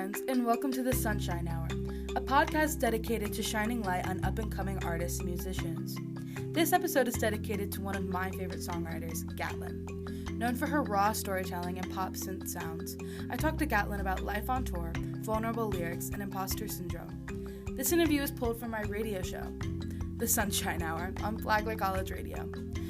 friends, and welcome to the Sunshine Hour, a podcast dedicated to shining light on up-and-coming artists and musicians. This episode is dedicated to one of my favorite songwriters, Gatlin. Known for her raw storytelling and pop synth sounds, I talked to Gatlin about life on tour, vulnerable lyrics, and imposter syndrome. This interview is pulled from my radio show, The Sunshine Hour, on Flagler College Radio.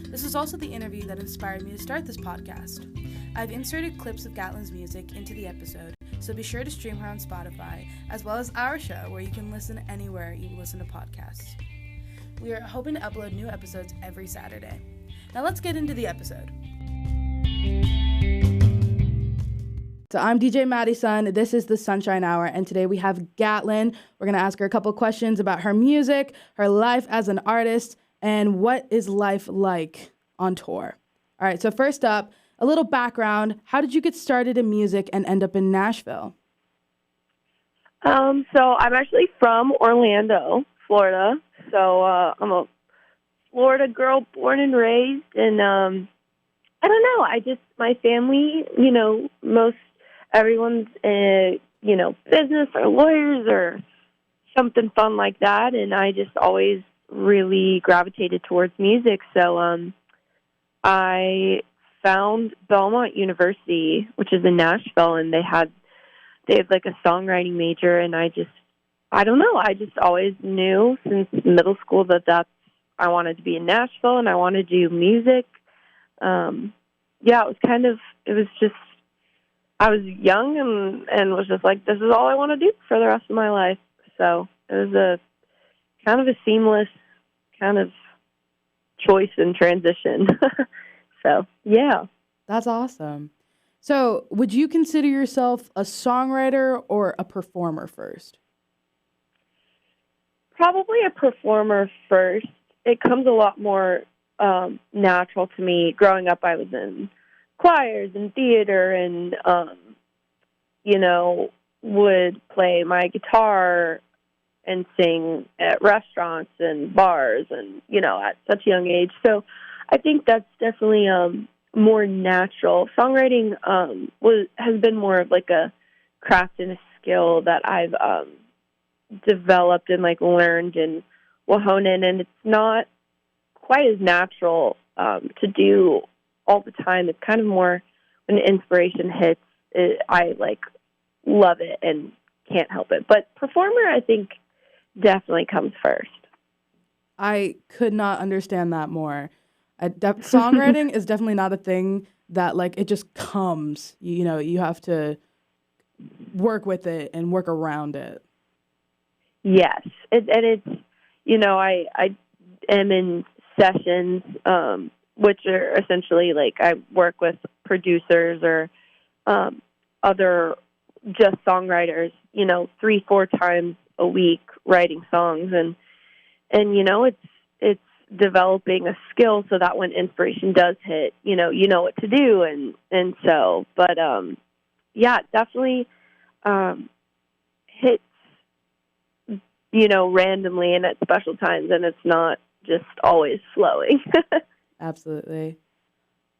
This was also the interview that inspired me to start this podcast. I've inserted clips of Gatlin's music into the episode, so be sure to stream her on Spotify, as well as our show, where you can listen anywhere you listen to podcasts. We are hoping to upload new episodes every Saturday. Now let's get into the episode. So I'm DJ Maddy. This is the Sunshine Hour, and today we have Gatlin. We're going to ask her a couple questions about her music, her life as an artist, and what is life like on tour. All right, so first up, a little background. How did you get started in music and end up in Nashville? So I'm actually from Orlando, Florida. So I'm a Florida girl born and raised. And I don't know. My family, most everyone's, business or lawyers or something fun like that. And I just always really gravitated towards music. So I found Belmont University, which is in Nashville, and they have like a songwriting major, and I just always knew since middle school that I wanted to be in Nashville and I wanted to do music. I was young and was just like, this is all I want to do for the rest of my life. So it was a kind of a seamless kind of choice and transition. So, yeah. That's awesome. So, would you consider yourself a songwriter or a performer first? Probably a performer first. It comes a lot more natural to me. Growing up, I was in choirs and theater and, would play my guitar and sing at restaurants and bars and, at such a young age. So I think that's definitely more natural. Songwriting has been more of like a craft and a skill that I've developed and learned and will hone in, and it's not quite as natural to do all the time. It's kind of more when inspiration hits, I love it and can't help it. But performer, I think, definitely comes first. I could not understand that more. Songwriting is definitely not a thing that it just comes. You have to work with it and work around it. Yes, it's I am in sessions, which are essentially I work with producers or other just songwriters. 3-4 times a week writing songs, and it's developing a skill so that when inspiration does hit, you know what to do. And so, but, definitely, hits, randomly and at special times, and it's not just always flowing. Absolutely.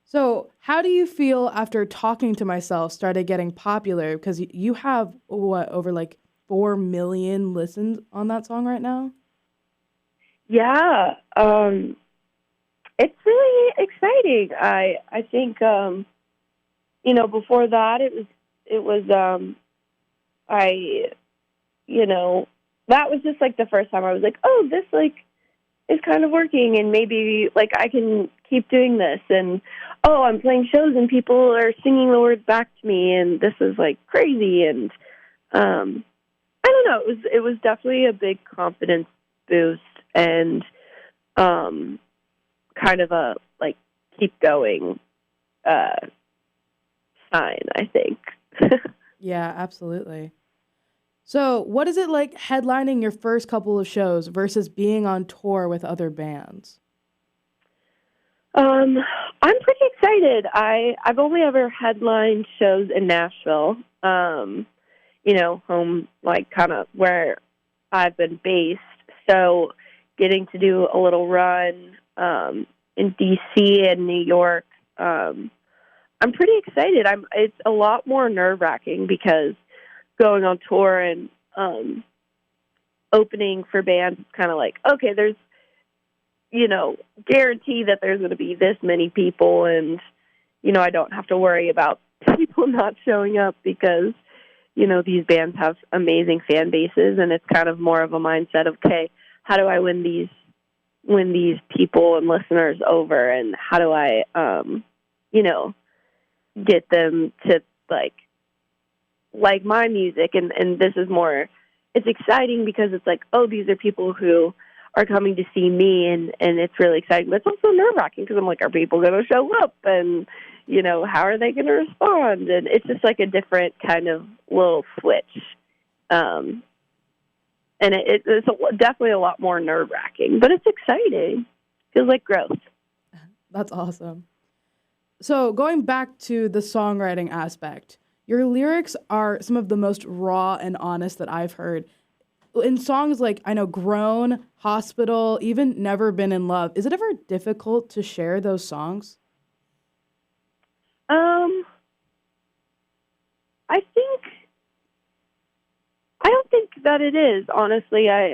So how do you feel after Talking to Myself started getting popular? Because you have, over 4 million listens on that song right now? Yeah, it's really exciting. I think before that that was just the first time I was like, oh, this is kind of working, and maybe I can keep doing this, and oh, I'm playing shows and people are singing the words back to me, and this is crazy, and I don't know, it was definitely a big confidence boost. And kind of a keep going sign, I think. Yeah, absolutely. So what is it like headlining your first couple of shows versus being on tour with other bands? I'm pretty excited. I've only ever headlined shows in Nashville, home, kind of where I've been based. So getting to do a little run in D.C. and New York, I'm pretty excited. It's a lot more nerve-wracking because going on tour and opening for bands, it's kind of like, okay, there's, guarantee that there's going to be this many people, and, I don't have to worry about people not showing up because, these bands have amazing fan bases, and it's kind of more of a mindset of, okay, how do I win these people and listeners over, and how do I, get them to like my music, and this is more, it's exciting because it's like, oh, these are people who are coming to see me, and it's really exciting, but it's also nerve-wracking because I'm like, are people going to show up, and how are they going to respond? And it's just like a different kind of little switch, and it's definitely a lot more nerve-wracking, but it's exciting. Feels like growth. That's awesome. So going back to the songwriting aspect, your lyrics are some of the most raw and honest that I've heard. In songs like, I know, Grown, Hospital, even Never Been in Love, is it ever difficult to share those songs? I don't think that it is, honestly. I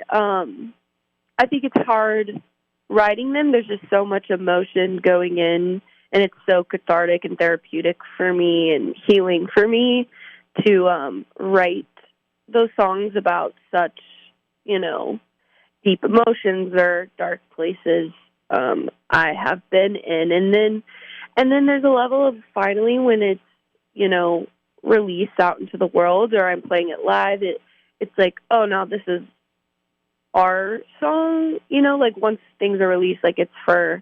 think it's hard writing them. There's just so much emotion going in, and it's so cathartic and therapeutic for me and healing for me to write those songs about such, deep emotions or dark places I have been in. And then there's a level of finally when it's, released out into the world, or I'm playing it live, it's like, oh, now this is our song, like once things are released, like it's for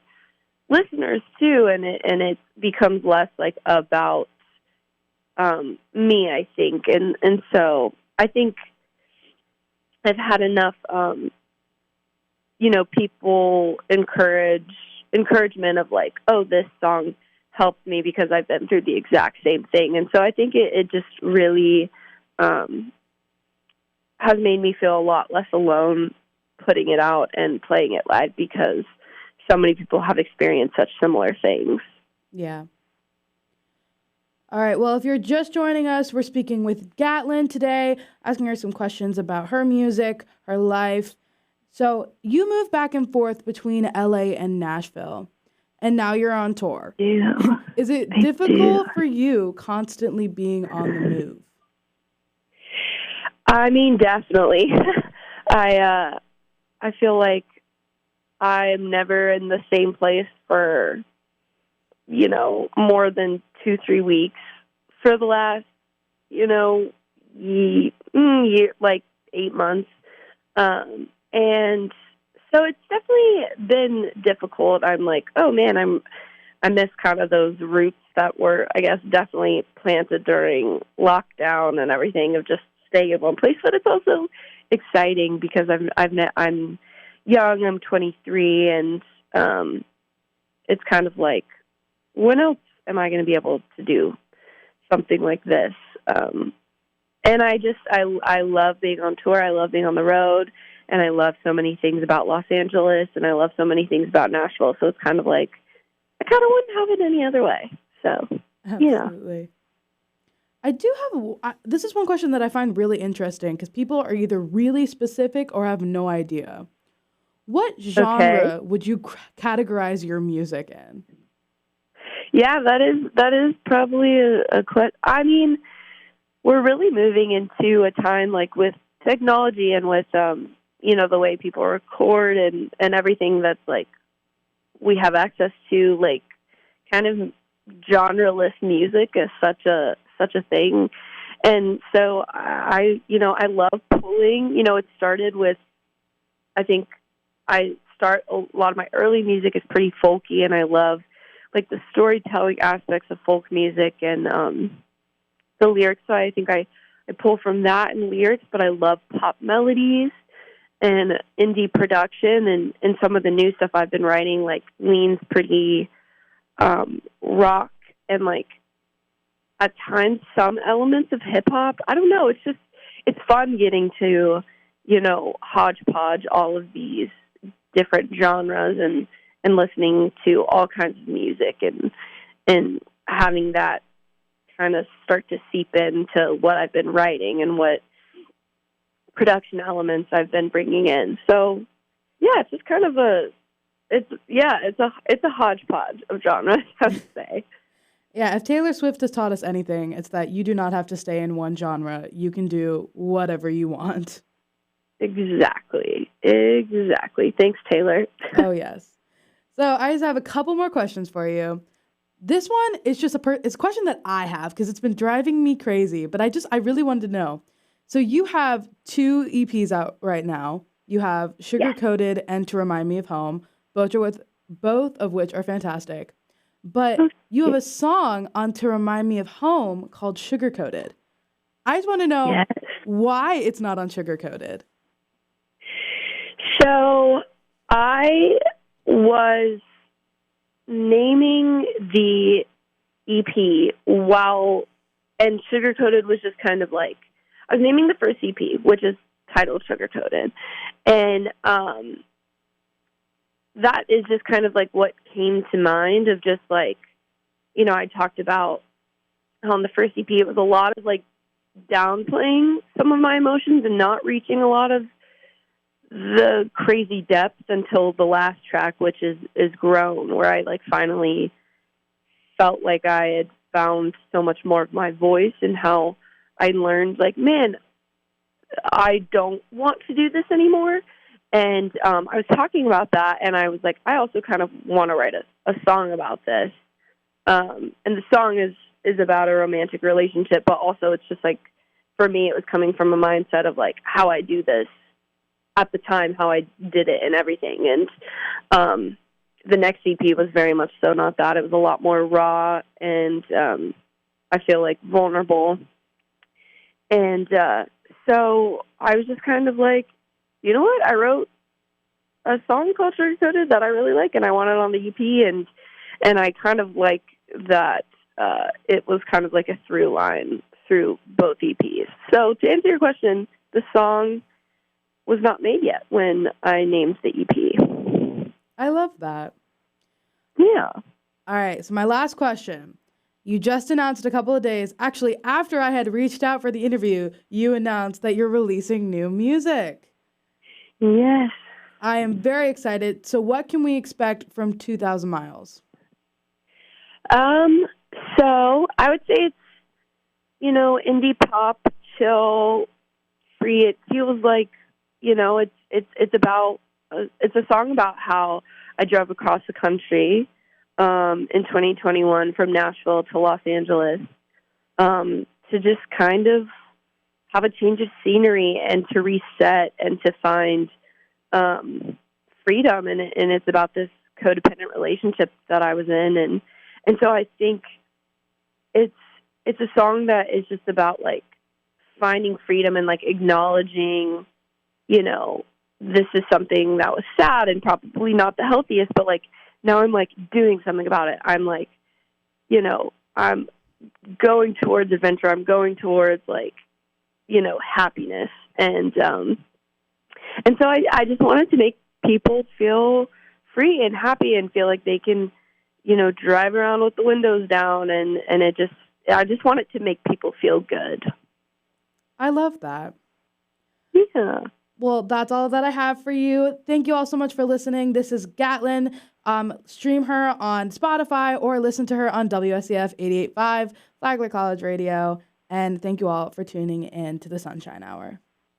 listeners too, and it becomes less like about me, I think, and so I think I've had enough people encouragement of like, oh, this song helped me because I've been through the exact same thing, and so I think it just really has made me feel a lot less alone putting it out and playing it live because so many people have experienced such similar things. Yeah. All right. Well, if you're just joining us, we're speaking with Gatlin today, asking her some questions about her music, her life. So you moved back and forth between LA and Nashville, and now you're on tour. Yeah. Is it difficult for you constantly being on the move? I mean, definitely. I feel like I'm never in the same place for, more than 2-3 weeks for the last, like 8 months. And so it's definitely been difficult. I'm like, oh man, I miss kind of those roots that were, I guess, definitely planted during lockdown and everything of just staying in one place. But it's also exciting because I'm young. I'm 23, and it's kind of like, when else am I going to be able to do something like this? And I love being on tour. I love being on the road, and I love so many things about Los Angeles, and I love so many things about Nashville. So it's kind of like, I kind of wouldn't have it any other way. So, absolutely. Yeah. I do have, this is one question that I find really interesting because people are either really specific or have no idea. What genre would you categorize your music in? Yeah, that is probably a question. I mean, we're really moving into a time like with technology and with, the way people record and everything that's like we have access to, like kind of genreless music is such a thing. And so I love pulling, it started with, I think a lot of my early music is pretty folky, and I love like the storytelling aspects of folk music and the lyrics. So I think I pull from that in lyrics, but I love pop melodies and indie production, and some of the new stuff I've been writing like leans pretty rock and like at times some elements of hip hop. I don't know. It's fun getting to, hodgepodge all of these different genres and listening to all kinds of music and having that kind of start to seep into what I've been writing and what production elements I've been bringing in. So yeah, it's just kind of it's a hodgepodge of genres, I would say. Yeah, if Taylor Swift has taught us anything, it's that you do not have to stay in one genre. You can do whatever you want. Exactly. Thanks, Taylor. Oh, yes. So I just have a couple more questions for you. This one is just it's a question that I have because it's been driving me crazy, but I really wanted to know. So you have 2 EPs out right now. You have Sugar Coated and To Remind Me of Home, both of which are fantastic. But you have a song on To Remind Me of Home called Sugar Coated. I just want to know why it's not on Sugar Coated. So I was naming the EP and Sugar Coated was just kind of like, I was naming the first EP, which is titled Sugar Coated. And that is just kind of like what came to mind of just like, I talked about on the first EP, it was a lot of like downplaying some of my emotions and not reaching a lot of the crazy depths until the last track, which is Grown, where I like finally felt like I had found so much more of my voice and how I learned like, man, I don't want to do this anymore. And I was talking about that, and I was like, I also kind of want to write a song about this. And the song is about a romantic relationship, but also it's just like, for me, it was coming from a mindset of like how I do this at the time, how I did it and everything. And the next EP was very much so not that. It was a lot more raw and I feel like vulnerable. And so I was just kind of like, you know what? I wrote a song called Sugar Coated that I really like, and I want it on the EP, and I kind of like that it was kind of like a through line through both EPs. So to answer your question, the song was not made yet when I named the EP. I love that. Yeah. All right, so my last question. You just announced a couple of days, actually after I had reached out for the interview, you announced that you're releasing new music. Yes. I am very excited. So what can we expect from 2,000 Miles? So I would say it's, indie pop, chill, free. It feels like, it's about, it's a song about how I drove across the country in 2021 from Nashville to Los Angeles to just kind of have a change of scenery and to reset and to find freedom. And it's about this codependent relationship that I was in. And so I think it's a song that is just about like finding freedom and like acknowledging, this is something that was sad and probably not the healthiest, but like now I'm like doing something about it. I'm like, I'm going towards adventure. I'm going towards like, happiness. And so I just wanted to make people feel free and happy and feel like they can, drive around with the windows down. And I just want it to make people feel good. I love that. Yeah. Well, that's all that I have for you. Thank you all so much for listening. This is Gatlin. Stream her on Spotify or listen to her on WSCF 88.5, Flagler College Radio. And thank you all for tuning in to the Sunshine Hour.